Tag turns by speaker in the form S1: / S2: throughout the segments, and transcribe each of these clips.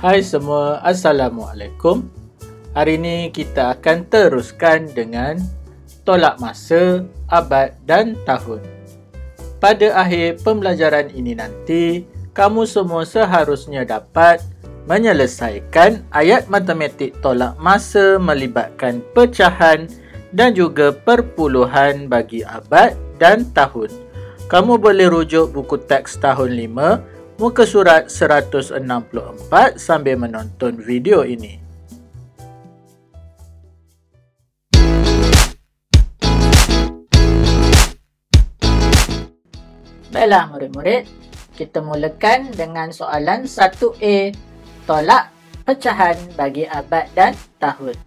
S1: Hai semua, Assalamualaikum. Hari ini kita akan teruskan dengan tolak masa, abad dan tahun. Pada akhir pembelajaran ini nanti, kamu semua seharusnya dapat menyelesaikan ayat matematik tolak masa melibatkan pecahan dan juga perpuluhan bagi abad dan tahun. Kamu boleh rujuk buku teks tahun 5 muka surat 164 sambil menonton video ini. Baiklah murid-murid, kita mulakan dengan soalan 1A, tolak pecahan bagi abad dan tahun.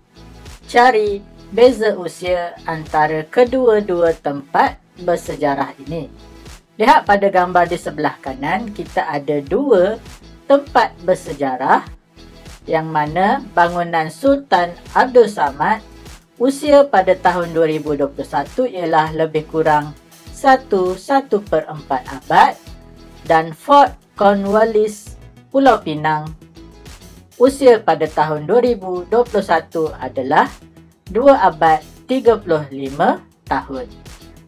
S1: Cari beza usia antara kedua-dua tempat bersejarah ini. Lihat pada gambar di sebelah kanan, kita ada dua tempat bersejarah yang mana bangunan Sultan Abdul Samad usia pada tahun 2021 ialah lebih kurang 1/4 abad, dan Fort Cornwallis Pulau Pinang usia pada tahun 2021 adalah 2 abad 35 tahun.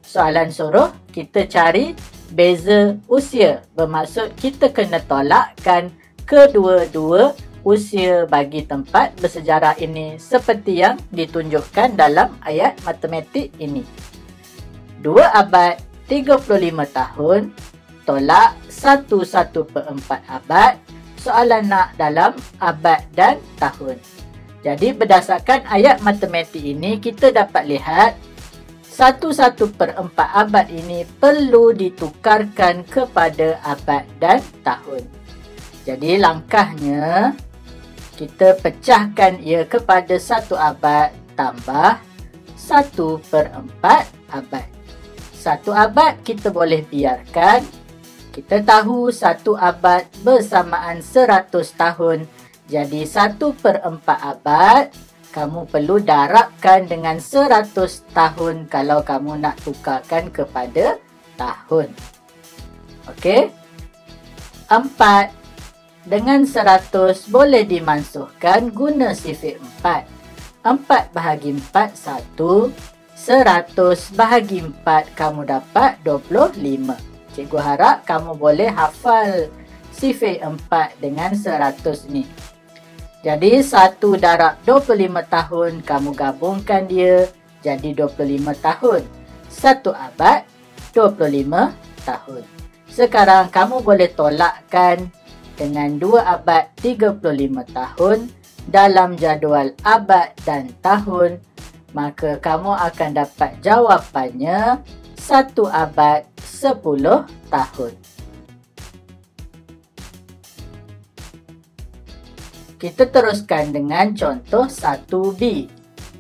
S1: Soalan suruh kita cari beza usia, bermaksud kita kena tolakkan kedua-dua usia bagi tempat bersejarah ini seperti yang ditunjukkan dalam ayat matematik ini. 2 abad 35 tahun tolak 1/4 abad. Soalan nak dalam abad dan tahun. Jadi berdasarkan ayat matematik ini, kita dapat lihat 1/4 abad ini perlu ditukarkan kepada abad dan tahun. Jadi langkahnya, kita pecahkan ia kepada 1 abad tambah 1/4 abad. 1 abad kita boleh biarkan. Kita tahu 1 abad bersamaan 100 tahun. Jadi 1/4 abad kamu perlu darabkan dengan 100 tahun kalau kamu nak tukarkan kepada tahun. Okey. 4 dengan 100 boleh dimansuhkan guna sifik 4. 4 bahagi 4, 1. 100 bahagi 4, kamu dapat 25. Cikgu harap kamu boleh hafal sifik 4 dengan 100 ni. Jadi 1 darab 25 tahun, kamu gabungkan dia jadi 25 tahun. 1 abad 25 tahun. Sekarang kamu boleh tolakkan dengan 2 abad 35 tahun dalam jadual abad dan tahun. Maka kamu akan dapat jawapannya 1 abad 10 tahun. Kita teruskan dengan contoh 1B.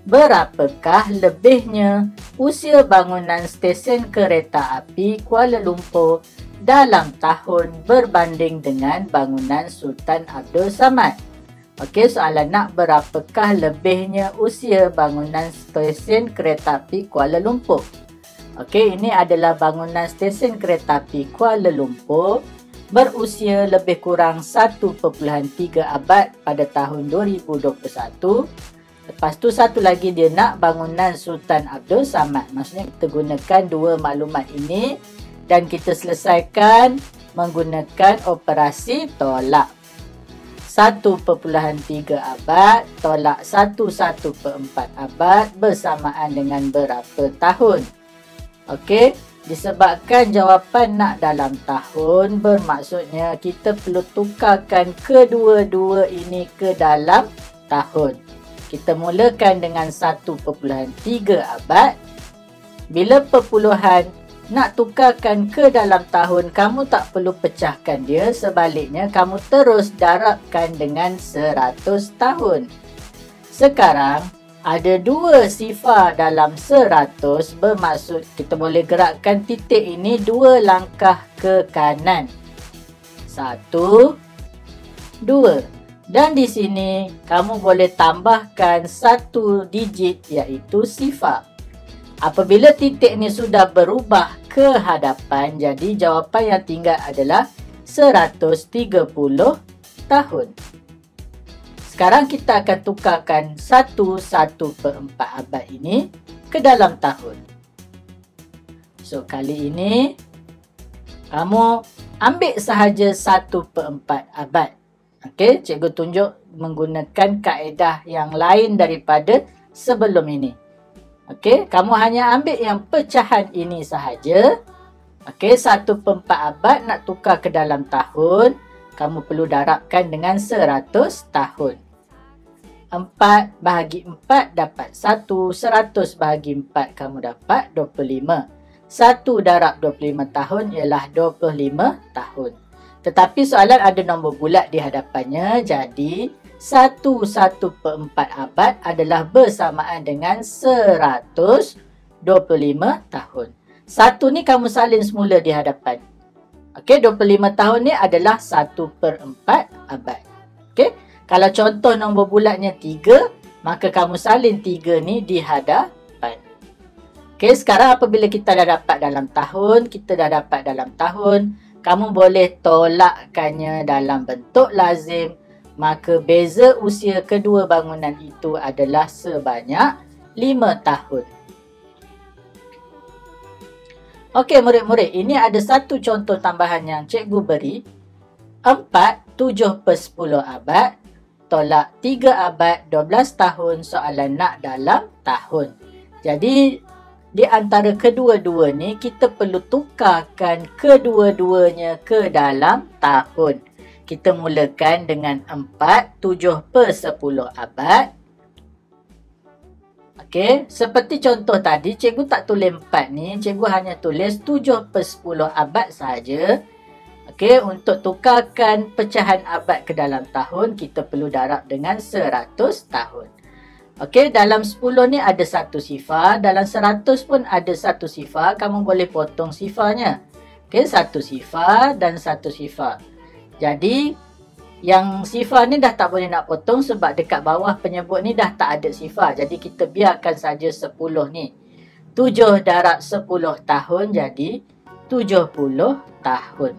S1: Berapakah lebihnya usia bangunan stesen kereta api Kuala Lumpur dalam tahun berbanding dengan bangunan Sultan Abdul Samad? Okey, soalan nak berapakah lebihnya usia bangunan stesen kereta api Kuala Lumpur. Okey, ini adalah bangunan stesen kereta api Kuala Lumpur berusia lebih kurang 1.3 abad pada tahun 2021. Lepas tu satu lagi dia nak bangunan Sultan Abdul Samad. Maksudnya kita gunakan dua maklumat ini dan kita selesaikan menggunakan operasi tolak. 1.3 abad tolak 1/4 abad bersamaan dengan berapa tahun? Okey. Disebabkan jawapan nak dalam tahun, bermaksudnya kita perlu tukarkan kedua-dua ini ke dalam tahun. Kita mulakan dengan 1.3 abad. Bila perpuluhan nak tukarkan ke dalam tahun, kamu tak perlu pecahkan dia. Sebaliknya, kamu terus darabkan dengan 100 tahun. Sekarang, ada 2 sifar dalam 100, bermaksud kita boleh gerakkan titik ini 2 langkah ke kanan. 1, 2. Dan di sini kamu boleh tambahkan 1 digit iaitu sifar. Apabila titik ini sudah berubah ke hadapan, jadi jawapan yang tinggal adalah 130 tahun. Sekarang kita akan tukarkan 1/4 abad ini ke dalam tahun. So, kali ini kamu ambil sahaja 1/4 abad. Okey, cikgu tunjuk menggunakan kaedah yang lain daripada sebelum ini. Okey, kamu hanya ambil yang pecahan ini sahaja. Okey, 1/4 abad nak tukar ke dalam tahun, kamu perlu darabkan dengan 100 tahun. 4 bahagi 4 dapat 1, 100 bahagi 4 kamu dapat 25. 1 darab 25 tahun ialah 25 tahun. Tetapi soalan ada nombor bulat di hadapannya, jadi 1/4 abad adalah bersamaan dengan 125 tahun. 1 ni kamu salin semula di hadapan. Okey, 25 tahun ni adalah 1/4 abad. Okey, kalau contoh nombor bulatnya 3, maka kamu salin 3 ni di hadapan. Okey, sekarang apabila kita dah dapat dalam tahun, kamu boleh tolakkannya dalam bentuk lazim, maka beza usia kedua bangunan itu adalah sebanyak 5 tahun. Okey murid-murid, ini ada satu contoh tambahan yang cikgu beri. 4 7/10 abad tolak 3 abad 12 tahun, soalan nak dalam tahun. Jadi di antara kedua-dua ni kita perlu tukarkan kedua-duanya ke dalam tahun. Kita mulakan dengan 4 7/10 abad. Okey, seperti contoh tadi, cikgu tak tulis 4 ni, cikgu hanya tulis 7/10 abad sahaja. Okey, untuk tukarkan pecahan abad ke dalam tahun, kita perlu darab dengan 100 tahun. Okey, dalam 10 ni ada satu sifar, dalam 100 pun ada satu sifar, kamu boleh potong sifarnya. Okey, satu sifar dan satu sifar. Jadi, yang sifar ni dah tak boleh nak potong sebab dekat bawah penyebut ni dah tak ada sifar. Jadi, kita biarkan saja 10 ni. 7 darab 10 tahun jadi 70 tahun.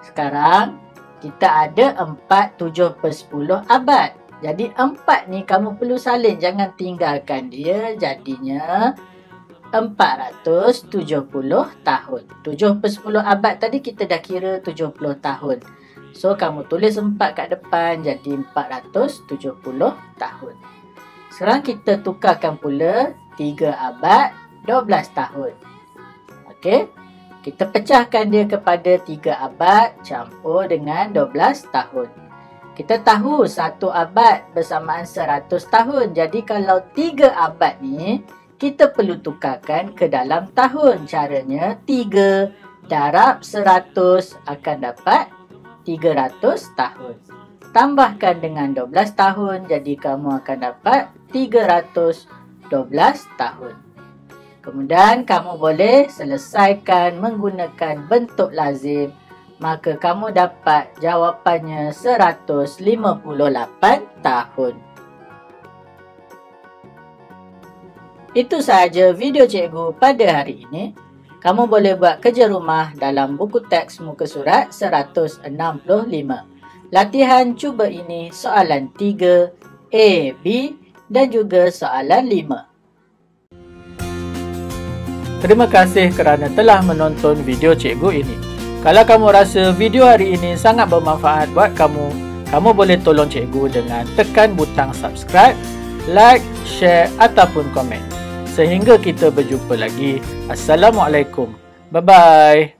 S1: Sekarang, kita ada 4 7/10 abad. Jadi 4 ni kamu perlu salin, jangan tinggalkan dia, jadinya 470 tahun. 7/10 abad tadi kita dah kira 70 tahun. So kamu tulis 4 kat depan, jadi 470 tahun. Sekarang kita tukarkan pula 3 abad 12 tahun. Okey, kita pecahkan dia kepada 3 abad campur dengan 12 tahun. Kita tahu 1 abad bersamaan 100 tahun. Jadi kalau 3 abad ni, kita perlu tukarkan ke dalam tahun. Caranya 3 darab 100 akan dapat 300 tahun. Tambahkan dengan 12 tahun, jadi kamu akan dapat 312 tahun. Kemudian kamu boleh selesaikan menggunakan bentuk lazim. Maka kamu dapat jawapannya 158 tahun. Itu sahaja video cikgu pada hari ini. Kamu boleh buat kerja rumah dalam buku teks muka surat 165. Latihan cuba ini soalan 3, A, B dan juga soalan 5. Terima kasih kerana telah menonton video cikgu ini. Kalau kamu rasa video hari ini sangat bermanfaat buat kamu, kamu boleh tolong cikgu dengan tekan butang subscribe, like, share ataupun komen. Sehingga kita berjumpa lagi. Assalamualaikum. Bye-bye.